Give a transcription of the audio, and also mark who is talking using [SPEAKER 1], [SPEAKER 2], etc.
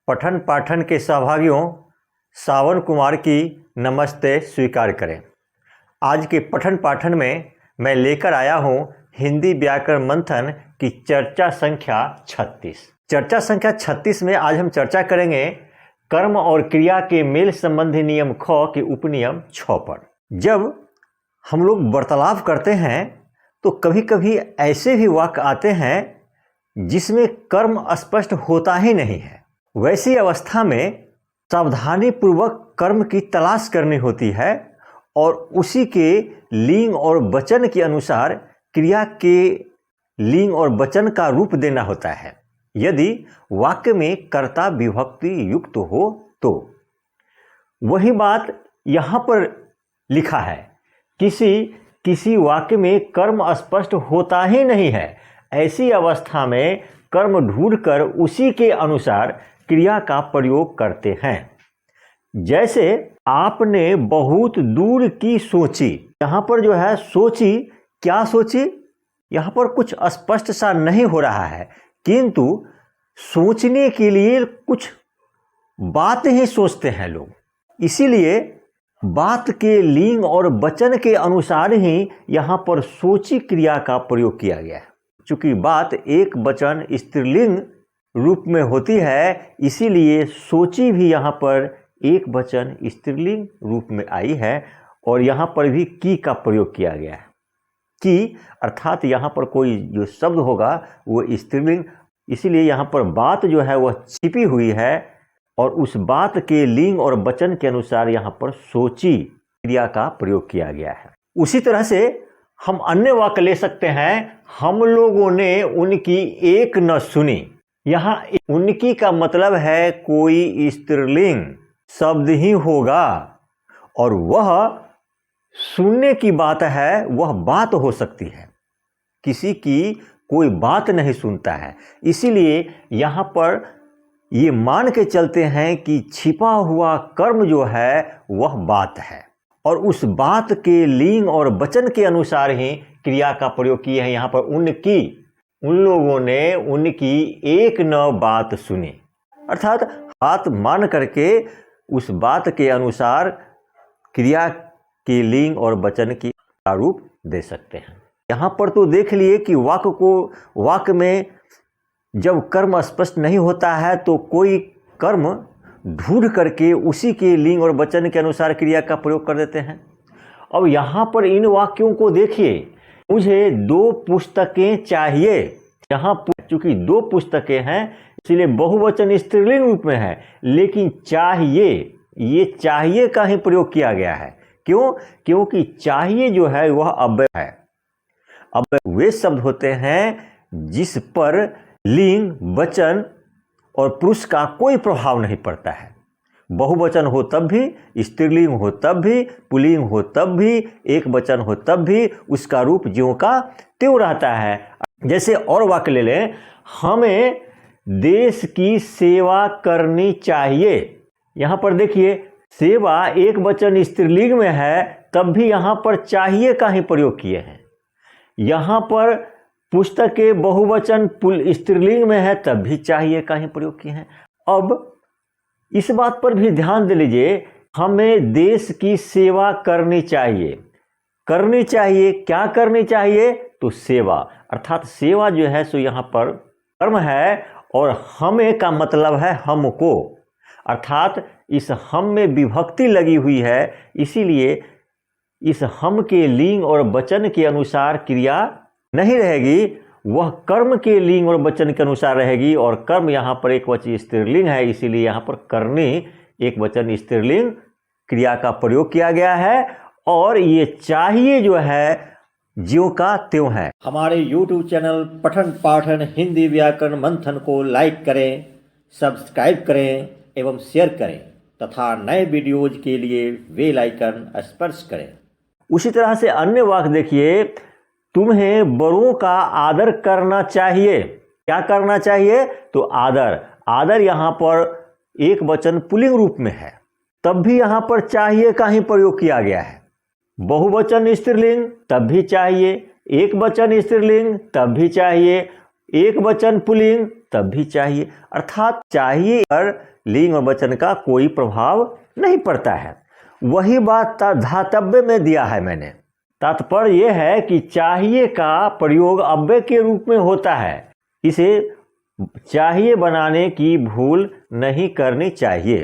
[SPEAKER 1] पठन पाठन के सहभागियों सावन कुमार की नमस्ते स्वीकार करें। आज के पठन पाठन में मैं लेकर आया हूँ हिंदी व्याकरण मंथन की चर्चा संख्या 36। चर्चा संख्या 36 में आज हम चर्चा करेंगे कर्म और क्रिया के मेल संबंधी नियम ख के उपनियम 6 पर। जब हम लोग वार्तालाप करते हैं तो कभी कभी ऐसे भी वाक्य आते हैं जिसमें कर्म स्पष्ट होता ही नहीं है। वैसी अवस्था में सावधानी पूर्वक कर्म की तलाश करनी होती है और उसी के लिंग और वचन के अनुसार क्रिया के लिंग और वचन का रूप देना होता है। यदि वाक्य में कर्ता विभक्ति युक्त हो तो वही बात यहाँ पर लिखा है, किसी वाक्य में कर्म स्पष्ट होता ही नहीं है। ऐसी अवस्था में कर्म ढूंढकर उसी के अनुसार क्रिया का प्रयोग करते हैं। जैसे आपने बहुत दूर की सोची, यहाँ पर जो है सोची, क्या सोची, यहाँ पर कुछ स्पष्ट सा नहीं हो रहा है, किंतु सोचने के लिए कुछ बात ही सोचते हैं लोग। इसीलिए बात के लिंग और वचन के अनुसार ही यहाँ पर सोची क्रिया का प्रयोग किया गया है। चूंकि बात एक वचन स्त्रीलिंग रूप में होती है, इसीलिए सोची भी यहाँ पर एक वचन स्त्रीलिंग रूप में आई है और यहाँ पर भी की का प्रयोग किया गया है। की अर्थात यहाँ पर कोई जो शब्द होगा वो स्त्रीलिंग, इसीलिए यहाँ पर बात जो है वह छिपी हुई है और उस बात के लिंग और वचन के अनुसार यहाँ पर सोची क्रिया का प्रयोग किया गया है। उसी तरह से हम अन्य वाक्य ले सकते हैं, हम लोगों ने उनकी एक न सुनी। यहाँ उनकी का मतलब है कोई स्त्रीलिंग शब्द ही होगा और वह सुनने की बात है, वह बात हो सकती है, किसी की कोई बात नहीं सुनता है। इसीलिए यहाँ पर ये मान के चलते हैं कि छिपा हुआ कर्म जो है वह बात है और उस बात के लिंग और वचन के अनुसार ही क्रिया का प्रयोग किए हैं। यहाँ पर उनकी, उन लोगों ने उनकी एक न बात सुनी, अर्थात बात मान करके उस बात के अनुसार क्रिया के लिंग और वचन की रूप दे सकते हैं। यहाँ पर तो देख लिए कि वाक्य में जब कर्म स्पष्ट नहीं होता है तो कोई कर्म ढूंढ करके उसी के लिंग और वचन के अनुसार क्रिया का प्रयोग कर देते हैं। अब यहाँ पर इन वाक्यों को देखिए, मुझे 2 पुस्तकें चाहिए। यहाँ चूंकि 2 पुस्तकें हैं इसलिए बहुवचन स्त्रीलिंग रूप में है, लेकिन चाहिए, ये चाहिए का ही प्रयोग किया गया है। क्यों? क्योंकि चाहिए जो है वह अव्यय है। अव्यय वे शब्द होते हैं जिस पर लिंग, वचन और पुरुष का कोई प्रभाव नहीं पड़ता है। बहुवचन हो तब भी, स्त्रीलिंग हो तब भी, पुल्लिंग हो तब भी, एक वचन हो तब भी उसका रूप ज्यों का त्यों रहता है। जैसे और वाक्य ले लें, हमें देश की सेवा करनी चाहिए। यहाँ पर देखिए सेवा एक वचन स्त्रीलिंग में है तब भी यहाँ पर चाहिए का ही प्रयोग किए हैं। यहाँ पर पुस्तकें बहुवचन स्त्रीलिंग में है तब भी चाहिए का ही प्रयोग किए हैं। अब इस बात पर भी ध्यान दे लीजिए, हमें देश की सेवा करनी चाहिए। करनी चाहिए, क्या करनी चाहिए? तो सेवा, अर्थात सेवा जो है सो यहाँ पर कर्म है और हमें का मतलब है हमको, अर्थात इस हम में विभक्ति लगी हुई है, इसीलिए इस हम के लिंग और वचन के अनुसार क्रिया नहीं रहेगी, वह कर्म के लिंग और वचन के अनुसार रहेगी। और कर्म यहाँ पर एक वचन स्त्रीलिंग है, इसीलिए यहाँ पर करनी एक वचन स्त्रीलिंग क्रिया का प्रयोग किया गया है और ये चाहिए जो है ज्यों का त्यों है। हमारे YouTube चैनल पठन पाठन हिंदी व्याकरण मंथन को लाइक करें, सब्सक्राइब करें एवं शेयर करें तथा नए वीडियोज के लिए बेल आइकन स्पर्श करें। उसी तरह से अन्य वाक्य देखिए, तुम्हें बड़ों का आदर करना चाहिए। क्या करना चाहिए? तो आदर। आदर यहाँ पर एक वचन पुल्लिंग रूप में है तब भी यहाँ पर चाहिए का ही प्रयोग किया गया है। बहुवचन स्त्रीलिंग तब भी चाहिए, एक वचन स्त्रीलिंग तब भी चाहिए, एक वचन पुल्लिंग तब भी चाहिए, अर्थात चाहिए पर लिंग और वचन का कोई प्रभाव नहीं पड़ता है। वही बात धातव्य में दिया है मैंने। तात्पर्य यह है कि चाहिए का प्रयोग अव्यय के रूप में होता है, इसे चाहिए बनाने की भूल नहीं करनी चाहिए।